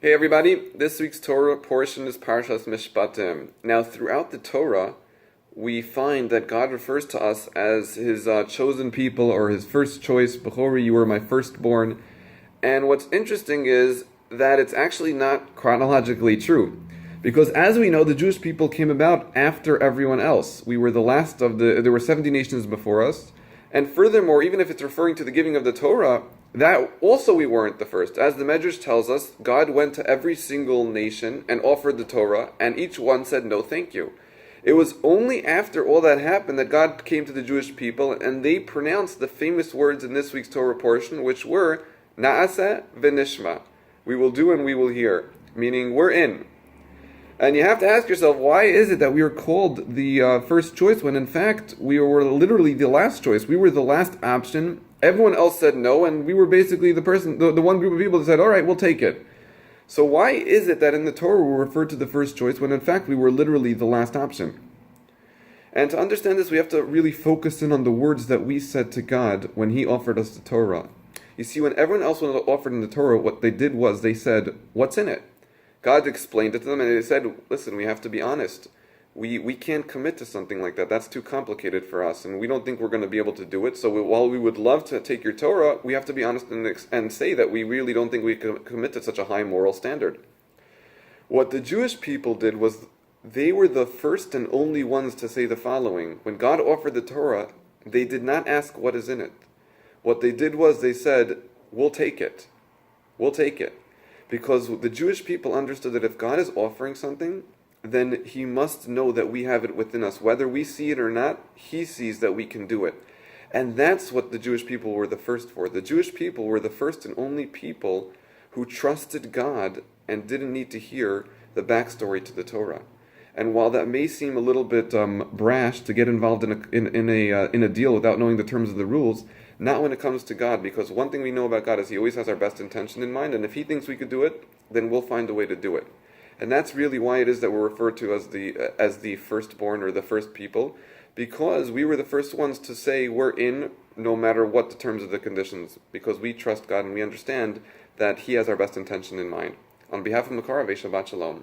Hey everybody, this week's Torah portion is Parshas Mishpatim. Now throughout the Torah, we find that God refers to us as His chosen people or His first choice. Bechori, you were my firstborn. And what's interesting is that it's actually not chronologically true. Because as we know, the Jewish people came about after everyone else. We were the last of there were 70 nations before us. And furthermore, even if it's referring to the giving of the Torah, that also we weren't the first. As the Medrash tells us, God went to every single nation and offered the Torah, and each one said no thank you. It was only after all that happened that God came to the Jewish people, and they pronounced the famous words in this week's Torah portion, which were, Na'aseh v'nishma. We will do and we will hear. Meaning, we're in. And you have to ask yourself, why is it that we are called the first choice when in fact we were literally the last choice? We were the last option. Everyone else said no, and we were basically the one group of people that said, all right, we'll take it. So why is it that in the Torah we're referred to the first choice when in fact we were literally the last option? And to understand this, we have to really focus in on the words that we said to God when He offered us the Torah. You see, when everyone else was offered in the Torah, what they did was they said, what's in it? God explained it to them, and they said, listen, we have to be honest. We can't commit to something like that. That's too complicated for us, and we don't think we're going to be able to do it. So while we would love to take your Torah, we have to be honest and say that we really don't think we can commit to such a high moral standard. What the Jewish people did was they were the first and only ones to say the following. When God offered the Torah, they did not ask what is in it. What they did was they said, we'll take it. We'll take it. Because the Jewish people understood that if God is offering something, then He must know that we have it within us. Whether we see it or not, He sees that we can do it. And that's what the Jewish people were the first for. The Jewish people were the first and only people who trusted God and didn't need to hear the backstory to the Torah. And while that may seem a little bit brash to get involved in a deal without knowing the terms of the rules, not when it comes to God, because one thing we know about God is He always has our best intention in mind, and if He thinks we could do it, then we'll find a way to do it. And that's really why it is that we're referred to as the firstborn or the first people, because we were the first ones to say we're in no matter what the terms of the conditions, because we trust God and we understand that He has our best intention in mind. On behalf of Makarav, Shabbat Shalom.